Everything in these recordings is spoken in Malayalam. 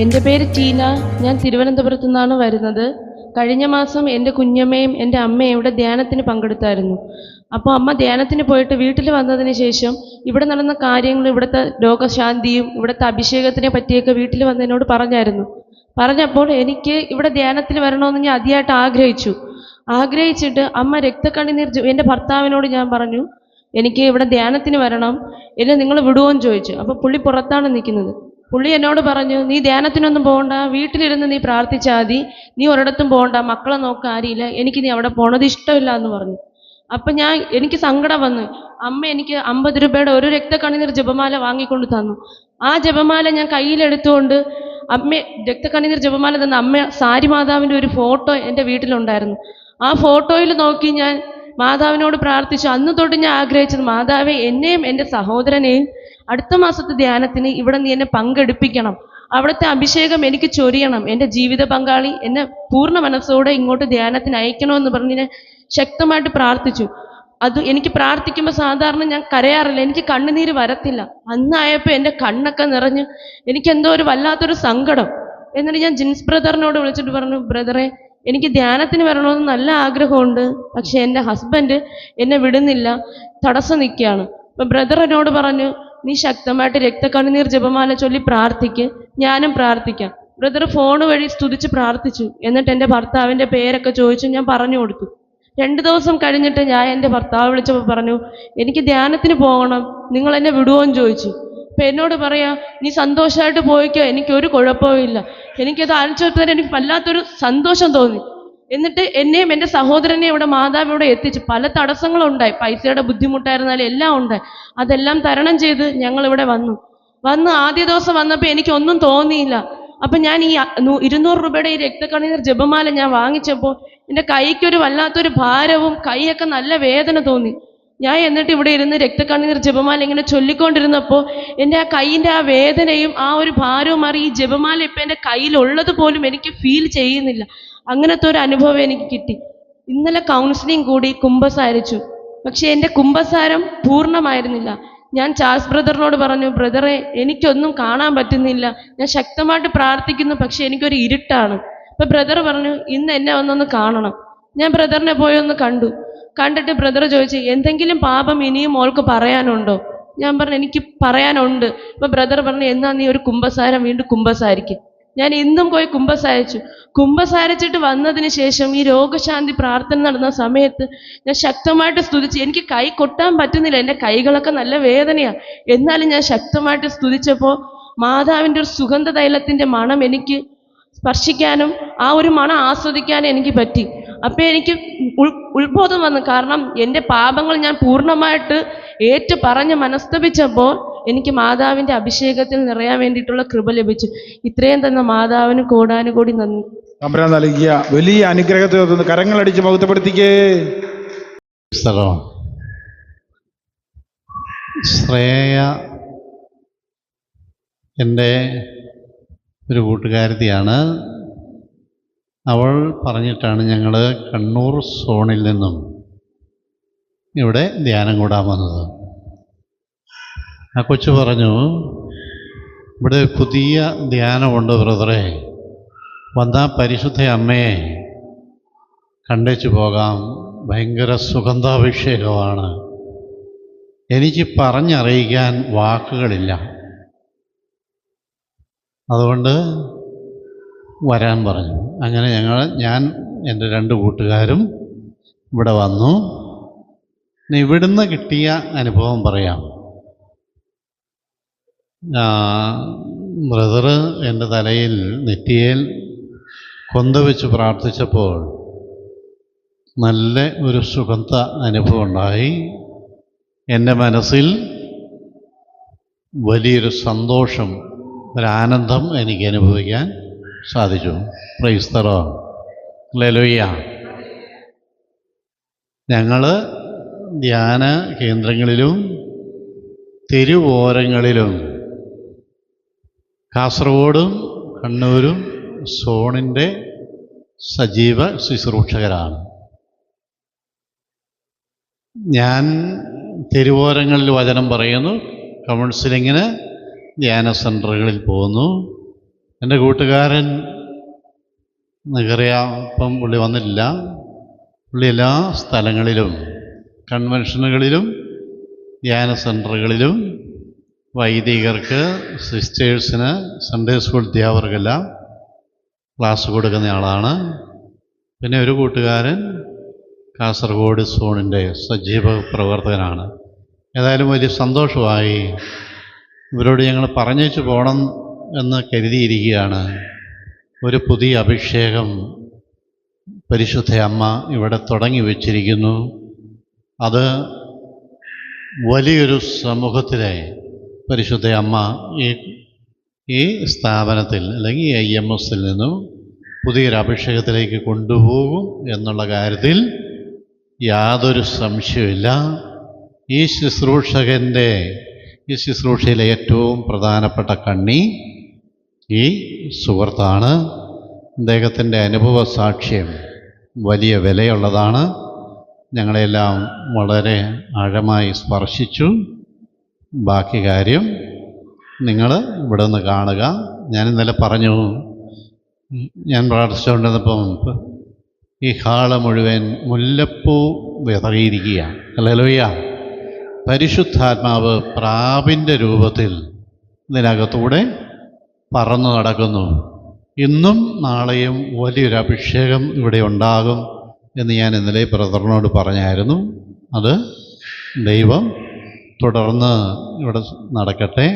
എൻ്റെ പേര് ടീന. ഞാൻ തിരുവനന്തപുരത്തു നിന്നാണ് വരുന്നത്. കഴിഞ്ഞ മാസം എൻ്റെ കുഞ്ഞമ്മയും എൻ്റെ അമ്മയും ഇവിടെ ധ്യാനത്തിന് പങ്കെടുത്തായിരുന്നു. അപ്പോൾ അമ്മ ധ്യാനത്തിന് പോയിട്ട് വീട്ടിൽ വന്നതിന് ശേഷം ഇവിടെ നടന്ന കാര്യങ്ങളും ഇവിടുത്തെ രോഗശാന്തിയും ഇവിടുത്തെ അഭിഷേകത്തിനെ പറ്റിയൊക്കെ വീട്ടിൽ വന്ന് എന്നോട് പറഞ്ഞപ്പോൾ എനിക്ക് ഇവിടെ ധ്യാനത്തിന് വരണമെന്ന് ഞാൻ അതിയായിട്ട് ആഗ്രഹിച്ചിട്ട് അമ്മ രക്തക്കണ്ണുനീർ എൻ്റെ ഭർത്താവിനോട് ഞാൻ പറഞ്ഞു, എനിക്ക് ഇവിടെ ധ്യാനത്തിന് വരണം, എന്നെ നിങ്ങൾ വിടുമോയെന്ന് ചോദിച്ചു. അപ്പോൾ പുള്ളി പുറത്താണ് നിൽക്കുന്നത്. പുള്ളി എന്നോട് പറഞ്ഞു, നീ ധ്യാനത്തിനൊന്നും പോകണ്ട, വീട്ടിലിരുന്ന് നീ പ്രാർത്ഥിച്ചാൽ മതി, നീ ഒരിടത്തും പോകണ്ട, മക്കളെ നോക്കാൻ ആരിയില്ല, എനിക്ക് നീ അവിടെ പോണത് ഇഷ്ടമില്ല എന്ന് പറഞ്ഞു. അപ്പം എനിക്ക് സങ്കടം വന്നു. അമ്മ എനിക്ക് 50 രൂപയുടെ ഒരു രക്തക്കണ്ണുനീർ ജപമാല വാങ്ങിക്കൊണ്ട് തന്നു. ആ ജപമാല ഞാൻ കയ്യിലെടുത്തുകൊണ്ട് രക്തക്കണ്ണുനീർ ജപമാല തന്ന അമ്മ സാരി മാതാവിൻ്റെ ഒരു ഫോട്ടോ എൻ്റെ വീട്ടിലുണ്ടായിരുന്നു. ആ ഫോട്ടോയിൽ നോക്കി ഞാൻ മാതാവിനോട് പ്രാർത്ഥിച്ചു. അന്ന് തൊട്ട് ഞാൻ ആഗ്രഹിച്ചത്, മാതാവേ, എന്നെയും എൻ്റെ സഹോദരനെയും അടുത്ത മാസത്തെ ധ്യാനത്തിന് ഇവിടെ നീ എന്നെ പങ്കെടുപ്പിക്കണം, അവിടുത്തെ അഭിഷേകം എനിക്ക് ചൊരിയണം, എൻ്റെ ജീവിത പങ്കാളി എന്നെ പൂർണ്ണ മനസ്സോടെ ഇങ്ങോട്ട് ധ്യാനത്തിന് അയക്കണമെന്ന് പറഞ്ഞ് ഞാൻ ശക്തമായിട്ട് പ്രാർത്ഥിച്ചു. അത് എനിക്ക് പ്രാർത്ഥിക്കുമ്പോൾ സാധാരണ ഞാൻ കരയാറില്ല, എനിക്ക് കണ്ണുനീര് വരത്തില്ല. അന്നായപ്പോൾ എൻ്റെ കണ്ണൊക്കെ നിറഞ്ഞ് എനിക്കെന്തോ ഒരു വല്ലാത്തൊരു സങ്കടം. എന്നിട്ട് ഞാൻ ജിൻസ് ബ്രദറിനോട് വിളിച്ചിട്ട് പറഞ്ഞു, ബ്രദറെ, എനിക്ക് ധ്യാനത്തിന് വരണമെന്ന് നല്ല ആഗ്രഹമുണ്ട്, പക്ഷെ എൻ്റെ ഹസ്ബൻഡ് എന്നെ വിടുന്നില്ല, തടസ്സം നിൽക്കുകയാണ്. അപ്പം ബ്രദർ എന്നോട് പറഞ്ഞു, നീ ശക്തമായിട്ട് രക്തക്കണ്ണുനീർ ജപമാല ചൊല്ലി പ്രാർത്ഥിക്ക്, ഞാനും പ്രാർത്ഥിക്കാം. ബ്രദർ ഫോൺ വഴി സ്തുതിച്ച് പ്രാർത്ഥിച്ചു. എന്നിട്ട് എൻ്റെ ഭർത്താവിൻ്റെ പേരൊക്കെ ചോദിച്ചു ഞാൻ പറഞ്ഞു കൊടുത്തു. 2 ദിവസം കഴിഞ്ഞിട്ട് ഞാൻ എൻ്റെ ഭർത്താവ് വിളിച്ചപ്പോൾ പറഞ്ഞു, എനിക്ക് ധ്യാനത്തിന് പോകണം, നിങ്ങൾ എന്നെ വിടുമോയെന്ന് ചോദിച്ചു. അപ്പം എന്നോട് പറയാ, നീ സന്തോഷമായിട്ട് പോയിക്കോ, എനിക്കൊരു കുഴപ്പവും ഇല്ല. എനിക്കത് ആലോചിച്ചപ്പോൾ എനിക്ക് വല്ലാത്തൊരു സന്തോഷം തോന്നി. എന്നിട്ട് എന്നെയും എൻ്റെ സഹോദരനെയും ഇവിടെ മാതാവ് ഇവിടെ എത്തിച്ചു. പല തടസ്സങ്ങളുണ്ടായി, പൈസയുടെ ബുദ്ധിമുട്ടായിരുന്നാലും എല്ലാം ഉണ്ടായി. അതെല്ലാം തരണം ചെയ്ത് ഞങ്ങളിവിടെ വന്നു. ആദ്യ ദിവസം വന്നപ്പോൾ എനിക്കൊന്നും തോന്നിയില്ല. അപ്പം ഞാൻ ഈ 200 രൂപയുടെ ഈ രക്തക്കണ്ണുനീർ ജപമാല ഞാൻ വാങ്ങിച്ചപ്പോൾ എൻ്റെ കൈക്കൊരു വല്ലാത്തൊരു ഭാരവും കൈയൊക്കെ നല്ല വേദന തോന്നി. ഞാൻ എന്നിട്ട് ഇവിടെ ഇരുന്ന് രക്തക്കണ്ണുനീർ ജപമാല ഇങ്ങനെ ചൊല്ലിക്കൊണ്ടിരുന്നപ്പോൾ എൻ്റെ ആ കൈയിൻ്റെ ആ വേദനയും ആ ഒരു ഭാരവും മാറി. ഈ ജപമാല ഇപ്പം എൻ്റെ കയ്യിലുള്ളത് പോലും എനിക്ക് ഫീൽ ചെയ്യുന്നില്ല. അങ്ങനത്തെ ഒരു അനുഭവം എനിക്ക് കിട്ടി. ഇന്നലെ കൗൺസിലിംഗ് കൂടി കുമ്പസാരിച്ചു, പക്ഷെ എൻ്റെ കുമ്പസാരം പൂർണ്ണമായിരുന്നില്ല. ഞാൻ ചാൾസ് ബ്രദറിനോട് പറഞ്ഞു, ബ്രദറെ, എനിക്കൊന്നും കാണാൻ പറ്റുന്നില്ല, ഞാൻ ശക്തമായിട്ട് പ്രാർത്ഥിക്കുന്നു, പക്ഷെ എനിക്കൊരു ഇരുട്ടാണ്. അപ്പം ബ്രദർ പറഞ്ഞു, ഇന്ന് എന്നെ ഒന്നൊന്ന് കാണണം. ഞാൻ ബ്രദറിനെ പോയി ഒന്ന് കണ്ടിട്ട് ബ്രദർ ചോദിച്ചു, എന്തെങ്കിലും പാപം ഇനിയും മോൾക്ക് പറയാനുണ്ടോ? ഞാൻ പറഞ്ഞു, എനിക്ക് പറയാനുണ്ട്. അപ്പം ബ്രദർ പറഞ്ഞു, എന്നാ നീ ഒരു കുമ്പസാരം വീണ്ടും കുമ്പസാരിക്കും. ഞാൻ ഇന്നും പോയി കുമ്പസാരിച്ചിട്ട് വന്നതിന് ശേഷം ഈ രോഗശാന്തി പ്രാർത്ഥന നടന്ന സമയത്ത് ഞാൻ ശക്തമായിട്ട് സ്തുതിച്ചു. എനിക്ക് കൈ കൊട്ടാൻ പറ്റുന്നില്ല, എൻ്റെ കൈകളൊക്കെ നല്ല വേദനയാണ്. എന്നാലും ഞാൻ ശക്തമായിട്ട് സ്തുതിച്ചപ്പോൾ മാതാവിൻ്റെ ഒരു സുഗന്ധ തൈലത്തിൻ്റെ മണം എനിക്ക് സ്പർശിക്കാനും ആ ഒരു മണം ആസ്വദിക്കാനും എനിക്ക് പറ്റി. അപ്പം എനിക്ക് ഉത്ബോധം വന്നു. കാരണം എൻ്റെ പാപങ്ങൾ ഞാൻ പൂർണ്ണമായിട്ട് പറഞ്ഞ് മനസ്തപിച്ചപ്പോൾ എനിക്ക് മാതാവിൻ്റെ അഭിഷേകത്തിൽ നിറയാൻ വേണ്ടിയിട്ടുള്ള കൃപ ലഭിച്ചു. ഇത്രയും തന്ന മാതാവിന് കോടാനുകോടി നന്ദി. തമ്പുരാൻ നൽകിയ വലിയ അനുഗ്രഹത്തെ കരങ്ങളടിച്ച് മഹത്വപ്പെടുത്തിക്കേ. ശ്രേയ എൻ്റെ ഒരു കൂട്ടുകാരത്തിയാണ്. അവൾ പറഞ്ഞിട്ടാണ് ഞങ്ങൾ കണ്ണൂർ സോണിൽ നിന്നും ഇവിടെ ധ്യാനം കൂടാൻ വന്നത്. ആ കൊച്ചു പറഞ്ഞു, ഇവിടെ പുതിയ ധ്യാനമുണ്ട് ബ്രദറെ, വന്നാൽ പരിശുദ്ധ അമ്മയെ കണ്ടേച്ചു പോകാം, ഭയങ്കര സുഗന്ധാഭിഷേകമാണ്, എനിക്ക് പറഞ്ഞറിയിക്കാൻ വാക്കുകളില്ല, അതുകൊണ്ട് വരാൻ പറഞ്ഞു. അങ്ങനെ ഞാൻ എൻ്റെ 2 കൂട്ടുകാരും ഇവിടെ വന്നു. ഇവിടുന്ന് കിട്ടിയ അനുഭവം പറയാം. ബ്രദറ് എൻ്റെ തലയിൽ നെറ്റിയിൽ കൊന്ത വെച്ച് പ്രാർത്ഥിച്ചപ്പോൾ നല്ല ഒരു സുഗന്ധ അനുഭവം ഉണ്ടായി. എൻ്റെ മനസ്സിൽ വലിയൊരു സന്തോഷം, ഒരാനന്ദം എനിക്ക് അനുഭവിക്കാൻ സാധിച്ചു. Praise the Lord. ഹല്ലേലൂയ. ഞങ്ങൾ ധ്യാന കേന്ദ്രങ്ങളിലും തെരുവോരങ്ങളിലും കാസർഗോഡും കണ്ണൂരും സോണിൻ്റെ സജീവ ശുശ്രൂഷകരാണ്. ഞാൻ തെരുവോരങ്ങളിൽ വചനം പറയുന്നു, കൗൺസിലിങ്ങിന് ധ്യാന സെൻ്ററുകളിൽ പോകുന്നു, എൻ്റെ കൂട്ടുകാരൻ നികറിയപ്പം പുള്ളി വന്നില്ല. പുള്ളി എല്ലാ സ്ഥലങ്ങളിലും കൺവെൻഷനുകളിലും ധ്യാന സെൻറ്ററുകളിലും വൈദികർക്ക്, സിസ്റ്റേഴ്സിന്, സൺഡേ സ്കൂൾ അധ്യാപകർക്കെല്ലാം ക്ലാസ് കൊടുക്കുന്ന ആളാണ്. പിന്നെ ഒരു കൂട്ടുകാരൻ കാസർഗോഡ് സോണിൻ്റെ സജീവ പ്രവർത്തകനാണ്. ഏതായാലും വലിയ സന്തോഷമായി. ഇവരോട് ഞങ്ങൾ പറഞ്ഞേച്ച് പോകണം എന്ന് കരുതിയിരിക്കുകയാണ്. ഒരു പുതിയ അഭിഷേകം പരിശുദ്ധ അമ്മ ഇവിടെ തുടങ്ങി വച്ചിരിക്കുന്നു. അത് വലിയൊരു സമൂഹത്തിലെ പരിശുദ്ധ അമ്മ ഈ സ്ഥാപനത്തിൽ അല്ലെങ്കിൽ IMSൽ നിന്നും പുതിയൊരു അഭിഷേകത്തിലേക്ക് കൊണ്ടുപോകും എന്നുള്ള കാര്യത്തിൽ യാതൊരു സംശയമില്ല. ഈ ശുശ്രൂഷയിലെ ഏറ്റവും പ്രധാനപ്പെട്ട കണ്ണി ഈ സുഹൃത്താണ്. അദ്ദേഹത്തിൻ്റെ അനുഭവ സാക്ഷ്യം വലിയ വിലയുള്ളതാണ്. ഞങ്ങളെല്ലാം വളരെ ആഴമായി സ്പർശിച്ചു. ബാക്കി കാര്യം നിങ്ങൾ ഇവിടെ നിന്ന് കാണുക. ഞാൻ ഇന്നലെ പറഞ്ഞു, ഞാൻ പ്രാർത്ഥിച്ചുകൊണ്ടിരുന്നപ്പം ഈ ഹാള് മുഴുവൻ മുല്ലപ്പൂ വിതറിയിരിക്കുകയാണ്. ഹല്ലേലൂയ. പരിശുദ്ധാത്മാവ് പ്രാവിൻ്റെ രൂപത്തിൽ ഇതിനകത്തൂടെ പറന്നു നടക്കുന്നു. ഇന്നും നാളെയും വലിയൊരു അഭിഷേകം ഇവിടെ ഉണ്ടാകും എന്ന് ഞാൻ ഇന്നലെ ബ്രദറിനോട് പറഞ്ഞായിരുന്നു. അത് ദൈവം തുടർന്ന് ഇവിടെ നടക്കട്ടെ.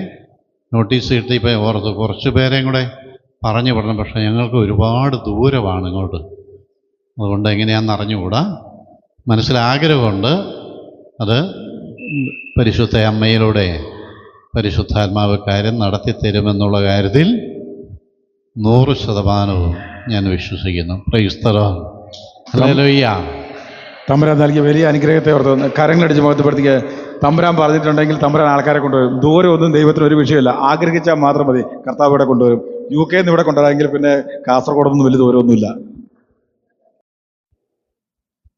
നോട്ടീസ് കിട്ടിയപ്പോൾ ഓർത്ത് കുറച്ച് പേരെയും കൂടെ പറഞ്ഞു വിടണം. പക്ഷേ ഞങ്ങൾക്ക് ഒരുപാട് ദൂരമാണ് ഇങ്ങോട്ട്, അതുകൊണ്ട് എങ്ങനെയാണെന്ന് അറിഞ്ഞുകൂടാ. മനസ്സിലാഗ്രഹമുണ്ട്. അത് പരിശുദ്ധ അമ്മയിലൂടെ പരിശുദ്ധാത്മാവ് കാര്യം നടത്തിത്തരുമെന്നുള്ള കാര്യത്തിൽ 100% ഞാൻ വിശ്വസിക്കുന്നു. Praise the Lord. ഹല്ലേലൂയ. തമ്പുരാൻ നൽകിയ വലിയ അനുഗ്രഹത്തെ ഓർത്ത് കരങ്ങളടിച്ച് മുഖത്തുപടുത്തിക്ക് തമ്പുരാൻ പറഞ്ഞിട്ടുണ്ടെങ്കിൽ തമ്പുരാൻ ആൾക്കാരെ കൊണ്ടുവരും. ദൂരമൊന്നും ദൈവത്തിന് ഒരു വിഷയമില്ല. ആഗ്രഹിച്ചാൽ മാത്രം മതി, കർത്താവ് ഇവിടെ കൊണ്ടുവരും. UK നിന്ന് ഇവിടെ കൊണ്ടുവരാമെങ്കിൽ പിന്നെ കാസർഗോഡൊന്നും വലിയ ദൂരമൊന്നുമില്ല.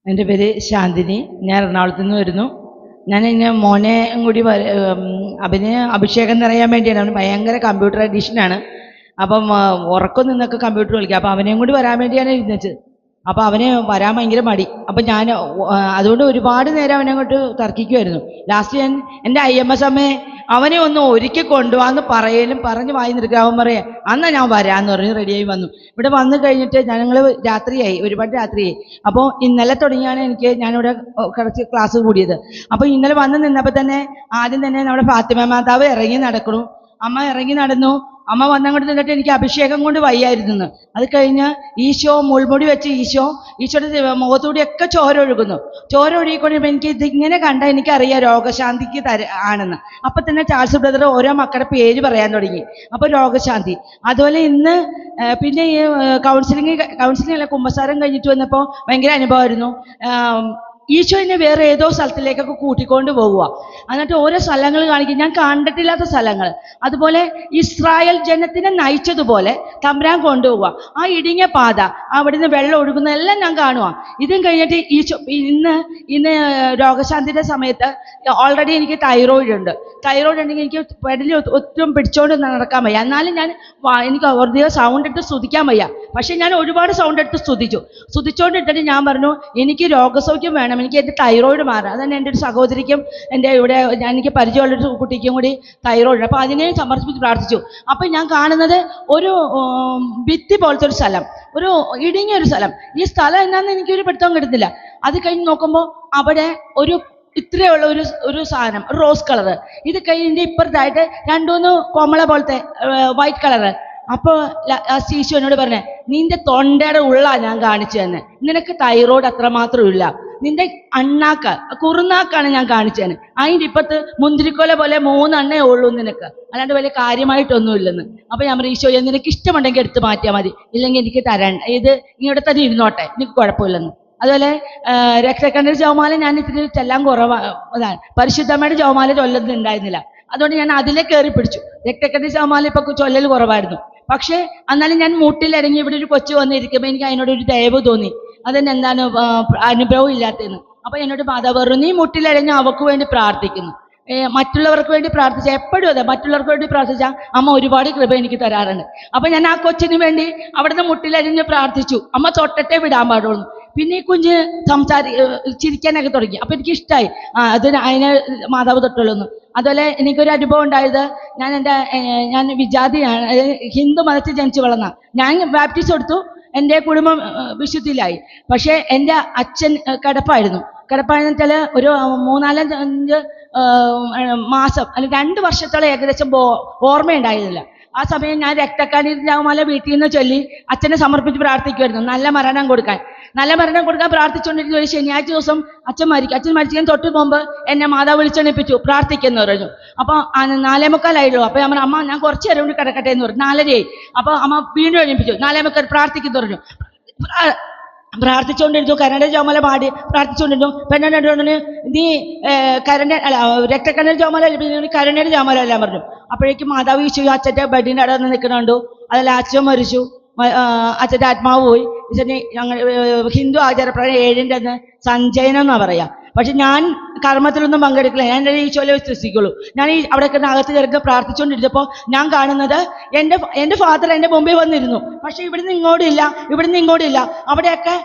എൻ്റെ പേര് ശാന്തിനി. ഞാൻ എറണാകുളത്ത് നിന്ന് വരുന്നു. ഞാൻ ഇങ്ങനെ മോനെ കൂടി അവന് അഭിഷേകം നിറയാൻ വേണ്ടിയാണ്. അവന് ഭയങ്കര കമ്പ്യൂട്ടർ അഡീഷനാണ്. അപ്പം ഉറക്കം നിന്നൊക്കെ കമ്പ്യൂട്ടർ കളിക്കുക. അപ്പം അവനെയും കൂടി വരാൻ വേണ്ടിയാണ് ഇരുന്നത്. അപ്പോൾ അവന് വരാൻ ഭയങ്കര മടി. അപ്പം ഞാൻ അതുകൊണ്ട് ഒരുപാട് നേരം അവനെ അങ്ങോട്ട് തർക്കിക്കുമായിരുന്നു. ലാസ്റ്റ് ഞാൻ എൻ്റെ IMS അമ്മയെ അവനെ ഒന്ന് ഒരുക്കി കൊണ്ടുപോകാന്ന് പറഞ്ഞ് വായി നിൽക്കുക. അവൻ പറയാം അന്നാ ഞാൻ വരാമെന്ന് പറഞ്ഞ് റെഡിയായി വന്നു. ഇവിടെ വന്നു കഴിഞ്ഞിട്ട് ഞങ്ങൾ രാത്രിയായി, ഒരുപാട് രാത്രിയായി. അപ്പോൾ ഇന്നലെ തുടങ്ങിയാണ് ഞാനിവിടെ കുറച്ച് ക്ലാസ് കൂടിയത്. അപ്പോൾ ഇന്നലെ വന്ന് നിന്നപ്പോൾ തന്നെ ആദ്യം തന്നെ നമ്മുടെ ഫാത്തിമ മാതാവ് ഇറങ്ങി നടക്കണു. അമ്മ ഇറങ്ങി നടന്നു. അമ്മ വന്നങ്ങോട്ട് നിന്നിട്ട് എനിക്ക് അഭിഷേകം കൊണ്ട് വയ്യായിരുന്നു. അത് കഴിഞ്ഞ് ഈശോ മുൾമുടി വെച്ച് ഈശോയുടെ മുഖത്തൂടിയൊക്കെ ചോര ഒഴുകുന്നു. ചോര ഒഴുകിക്കൊണ്ടിരുമ്പോൾ എനിക്ക് ഇതിങ്ങനെ കണ്ടാൽ എനിക്കറിയാം രോഗശാന്തിക്ക് ആണെന്ന്. അപ്പം തന്നെ ചാൾസ് ബ്രദർ ഓരോ മക്കളുടെ പേര് പറയാൻ തുടങ്ങി. അപ്പോൾ രോഗശാന്തി. അതുപോലെ ഇന്ന് പിന്നെ ഈ കൗൺസിലിംഗ് അല്ല, കുമ്പസാരം കഴിഞ്ഞിട്ട് വന്നപ്പോൾ ഭയങ്കര അനുഭവമായിരുന്നു. ഈശോ എന്നെ വേറെ ഏതോ സ്ഥലത്തിലേക്കൊക്കെ കൂട്ടിക്കൊണ്ട് പോവുക. എന്നിട്ട് ഓരോ സ്ഥലങ്ങൾ കാണിക്കും, ഞാൻ കണ്ടിട്ടില്ലാത്ത സ്ഥലങ്ങൾ. അതുപോലെ ഇസ്രായേൽ ജനത്തിനെ നയിച്ചതുപോലെ തമ്പുരാൻ കൊണ്ടുപോവുക. ആ ഇടുങ്ങിയ പാത, അവിടുന്ന് വെള്ളം ഒഴുകുന്നതെല്ലാം ഞാൻ കാണുക. ഇതും കഴിഞ്ഞിട്ട് ഈശോ ഇന്ന് രോഗശാന്തിയുടെ സമയത്ത് ഓൾറെഡി എനിക്ക് തൈറോയിഡ് ഉണ്ടെങ്കിൽ എനിക്ക് പെടലി ഒട്ടും പിടിച്ചോണ്ട് നടക്കാൻ വയ്യ. എന്നാലും എനിക്ക് വെറുതെ സൗണ്ട് ഇട്ട് സ്തുതിക്കാൻ വയ്യ. പക്ഷെ ഞാൻ ഒരുപാട് സൗണ്ട് എടുത്ത് സ്തുതിച്ചോണ്ടിട്ടിട്ട് ഞാൻ പറഞ്ഞു എനിക്ക് രോഗസൗഖ്യം വേണം, എനിക്ക് എൻ്റെ തൈറോയിഡ് മാറാം. അതന്നെ എൻ്റെ ഒരു സഹോദരിക്കും എൻ്റെ എനിക്ക് പരിചയമുള്ളൊരു കുട്ടിക്കും കൂടി തൈറോയിഡ്. അപ്പോൾ അതിനെ സമർപ്പിച്ച് പ്രാർത്ഥിച്ചു. അപ്പോൾ ഞാൻ കാണുന്നത് ഒരു ഭിത്തി പോലത്തെ ഒരു സ്ഥലം, ഒരു ഇടുങ്ങിയൊരു സ്ഥലം. ഈ സ്ഥലം എന്നാന്ന് എനിക്കൊരു പിടുത്തം കിട്ടുന്നില്ല. അത് കഴിഞ്ഞ് നോക്കുമ്പോൾ അവിടെ ഇത്രയുള്ള ഒരു സാധനം, റോസ് കളറ്. ഇത് കഴിഞ്ഞ് ഇപ്പുറത്തായിട്ട് 2-3 കോമള പോലത്തെ വൈറ്റ് കളറ്. അപ്പോൾ ഈശോ എന്നോട് പറഞ്ഞേ, നിന്റെ തൊണ്ടയുടെ ഞാൻ കാണിച്ചു തന്നെ, നിനക്ക് തൈറോയ്ഡ് അത്രമാത്രം ഇല്ല, നിന്റെ കുറുനാക്കാണ് ഞാൻ കാണിച്ചു തന്നെ. അതിൻ്റെ ഇപ്പത്ത് മുന്തിരിക്കൊല പോലെ 3 എണ്ണേ ഉള്ളൂ നിനക്ക്, അല്ലാണ്ട് വലിയ കാര്യമായിട്ടൊന്നും ഇല്ലെന്ന്. അപ്പോൾ ഞാൻ പറഞ്ഞു, ഈശോയെ നിനക്ക് ഇഷ്ടമുണ്ടെങ്കിൽ എടുത്ത് മാറ്റിയാൽ മതി, ഇല്ലെങ്കിൽ എനിക്ക് തരണ്ട, ഇത് ഇങ്ങോട്ട് തന്നെ ഇരുന്നോട്ടെ, എനിക്ക് കുഴപ്പമില്ലെന്ന്. അതുപോലെ രക്തക്കണ്ണിയുടെ ജപമാല ഞാൻ ഇത്തിരി ചെല്ലാൻ കുറവാണ്. പരിശുദ്ധമ്മയുടെ ജപമാല ചൊല്ലുന്നുണ്ടായിരുന്നില്ല. അതുകൊണ്ട് ഞാൻ അതിലെ കയറി പിടിച്ചു. രക്തക്കണ്ണിയുടെ ജപമാല ഇപ്പൊ ചൊല്ലൽ കുറവായിരുന്നു. പക്ഷേ എന്നാലും ഞാൻ മുട്ടിലിറങ്ങി ഇവിടെ ഒരു കൊച്ചു വന്നിരിക്കുമ്പോൾ എനിക്ക് അതിനോടൊരു ദയവ് തോന്നി. അതിന് എന്താണ് അനുഭവം ഇല്ലാത്തതെന്ന്. അപ്പൊ എന്നോട് മാതാവ് പറഞ്ഞു, നീ മുട്ടിലിറങ്ങി അവക്ക് വേണ്ടി പ്രാർത്ഥിക്കുന്നു. മറ്റുള്ളവർക്ക് വേണ്ടി പ്രാർത്ഥിച്ച, എപ്പോഴും അതെ, മറ്റുള്ളവർക്ക് വേണ്ടി പ്രാർത്ഥിച്ച അമ്മ ഒരുപാട് കൃപ എനിക്ക് തരാറുണ്ട്. അപ്പം ഞാൻ ആ കൊച്ചിന് വേണ്ടി അവിടുന്ന് മുട്ടിലരിഞ്ഞ് പ്രാർത്ഥിച്ചു, അമ്മ തൊട്ടിട്ടേ വിടാൻ പാടുള്ളൂ. പിന്നെ ഈ കുഞ്ഞ് ചിരിക്കാനൊക്കെ തുടങ്ങി. അപ്പം എനിക്ക് ഇഷ്ടമായി, അതിനെ മാതാവ് തൊട്ടുള്ളൂ. അതുപോലെ എനിക്കൊരു അനുഭവം ഉണ്ടായത്, ഞാൻ വിജാതിയാണ്, ഹിന്ദു മതത്തിൽ ജനിച്ചു വളർന്ന. ഞാൻ ബാപ്റ്റിസ്റ്റ് എടുത്തു, എൻ്റെ കുടുംബം വിശുദ്ധിയിലായി. പക്ഷേ എൻ്റെ അച്ഛൻ കിടപ്പായിരുന്നു. കിടപ്പായെന്ന് വെച്ചാൽ ഒരു 3-5 മാസം അല്ലെങ്കിൽ 2 വർഷത്തോളം ഏകദേശം ഓർമ്മയുണ്ടായിരുന്നില്ല. ആ സമയം ഞാൻ രക്തക്കണ്ണീർ ജപമാല വീട്ടിൽ നിന്ന് ചൊല്ലി അച്ഛനെ സമർപ്പിച്ച് പ്രാർത്ഥിക്കുമായിരുന്നു, നല്ല മരണം കൊടുക്കാൻ പ്രാർത്ഥിച്ചുകൊണ്ടിരിക്കുന്ന ഒരു ശനിയാഴ്ച ദിവസം അച്ഛൻ മരിക്കാൻ തൊട്ട് മുമ്പ് എന്നെ മാതാവ് വിളിച്ചെണിപ്പിച്ചു, പ്രാർത്ഥിക്കുന്നു പറഞ്ഞു. അപ്പോൾ 4:45 അപ്പോൾ ഞാൻ പറഞ്ഞു, അമ്മ ഞാൻ കുറച്ച് നേരം കൂടി കിടക്കട്ടെ എന്ന് പറഞ്ഞു. 4:30 അപ്പോൾ അമ്മ വീണ്ടും എണിപ്പിച്ചു, 4:45 പ്രാർത്ഥിക്കുന്നു പറഞ്ഞു. പ്രാർത്ഥിച്ചുകൊണ്ടിരുന്നു, കരണ്ട ജോമല പാടി പ്രാർത്ഥിച്ചുകൊണ്ടിരുന്നു. പെണ്ണു നീ രക്തക്കണ്ണീർ ജോമല കരുണയുടെ ജോമല എല്ലാം പറഞ്ഞു. അപ്പോഴേക്കും മാതാവ് ഈശോ അച്ഛൻ്റെ ബെഡിൻ്റെ അവിടെ നിൽക്കുന്നുണ്ടു. അതിൽ അച്ഛൻ മരിച്ചു, അച്ഛൻ്റെ ആത്മാവ് പോയി. ഞങ്ങൾ ഹിന്ദു ആചാരപ്രകാരം 7ൻ്റെ അന്ന് സഞ്ചയനം എന്നാ പറയാ. പക്ഷെ ഞാൻ കർമ്മത്തിലൊന്നും പങ്കെടുക്കില്ല, ഞാൻ എൻ്റെ ഈശോയിലെ വിശ്വസിക്കുള്ളൂ. ഞാൻ ഈ അവിടെ അകത്ത് കയറി പ്രാർത്ഥിച്ചുകൊണ്ടിരുന്നപ്പോൾ ഞാൻ കാണുന്നത് എൻ്റെ ഫാദർ എൻ്റെ മുമ്പിൽ വന്നിരുന്നു. പക്ഷെ ഇവിടുന്ന് ഇങ്ങോട്ടില്ല, അവിടെയൊക്കെ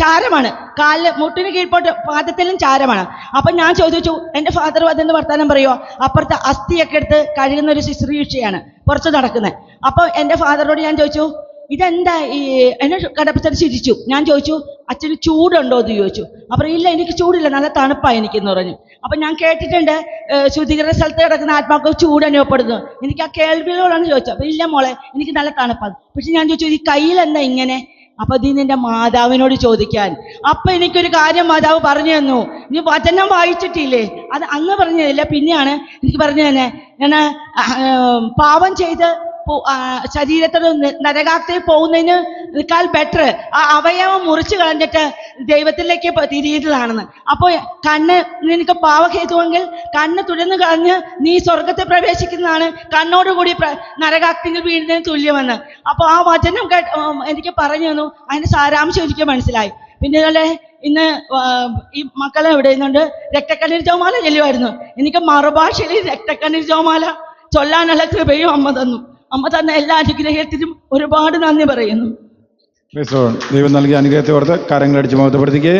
ചാരമാണ്, കാലിൽ മുട്ടിന് കീഴ്പോട്ട് പാദത്തിലും ചാരമാണ്. അപ്പം ഞാൻ ചോദിച്ചു, എൻ്റെ ഫാദർ അതെന്ന് വർത്താനം പറയുമോ? അപ്പുറത്തെ അസ്ഥിയൊക്കെ എടുത്ത് കഴുകുന്ന ഒരു ശുശ്രൂഷയാണ് പുറത്ത് നടക്കുന്നത്. അപ്പോൾ എൻ്റെ ഫാദറിനോട് ഞാൻ ചോദിച്ചു, ഇതെന്താ ഈ എന്നെ കടപ്പത്തിൽ ചിരിച്ചു. ഞാൻ ചോദിച്ചു, അച്ഛന് ചൂടുണ്ടോ എന്ന് ചോദിച്ചു. അപ്പോൾ ഇല്ല, എനിക്ക് ചൂടില്ല, നല്ല തണുപ്പാണ് എനിക്കെന്ന് പറഞ്ഞു. അപ്പം ഞാൻ കേട്ടിട്ടുണ്ട് ശുദ്ധീകരണ സ്ഥലത്ത് കിടക്കുന്ന ആത്മാക്കൾ ചൂട് അനുഭവപ്പെടുന്നു. എനിക്ക് ആ കേൾവികളോടാണ് ചോദിച്ചത്. അപ്പം ഇല്ല മോളെ, എനിക്ക് നല്ല തണുപ്പാണ്. പക്ഷെ ഞാൻ ചോദിച്ചു, ഈ കയ്യിലെന്താ ഇങ്ങനെ? അപ്പൊ ഇത് നിന്റെ മാതാവിനോട് ചോദിക്കാൻ. അപ്പൊ എനിക്കൊരു കാര്യം മാതാവ് പറഞ്ഞു തന്നു, നീ വചനം വായിച്ചിട്ടില്ലേ? അത് അന്ന് പറഞ്ഞു തരില്ല, പിന്നെയാണ് എനിക്ക് പറഞ്ഞു തന്നെ. ഞാൻ പാവം ചെയ്ത് ശരീരത്തിൽ നരകാഗ്നിയിൽ പോകുന്നതിനേക്കാൾ ബെറ്റർ ആ അവയവം മുറിച്ചു കളഞ്ഞിട്ട് ദൈവത്തിലേക്ക് തിരിയുന്നതാണെന്ന്. അപ്പോൾ കണ്ണ് നിനക്ക് പാവഹേതുവെങ്കിൽ കണ്ണ് തുറന്നു കളഞ്ഞ് നീ സ്വർഗത്തിൽ പ്രവേശിക്കുന്നതാണ് കണ്ണോടുകൂടി നരകാഗ്നിയിൽ വീഴുന്നതിന് തുല്യമെന്ന്. അപ്പോൾ ആ വചനം എനിക്ക് പറഞ്ഞു തന്നു. അതിന്റെ സാരാംശം എനിക്ക് മനസ്സിലായി. പിന്നെ ഇതുപോലെ ഇന്ന് ഈ മക്കളെ ഇവിടെ ഇരുന്നുകൊണ്ട് രക്തക്കണ്ണീർ ജപമാല ചൊല്ലുമായിരുന്നു. എനിക്ക് മറുഭാഷയിൽ രക്തക്കണ്ണീർ ജപമാല ചൊല്ലാനുള്ള കൃപയും അമ്മ തന്നു. അമ്മ തന്ന എല്ലാ അനുഗ്രഹത്തിനും ഒരുപാട് നന്ദി പറയുന്നു. ദൈവം നൽകിയ അനുഗ്രഹത്തെ ഓർത്ത് കരങ്ങളടിച്ച് മഹത്വപ്പെടുത്തിക്കേ.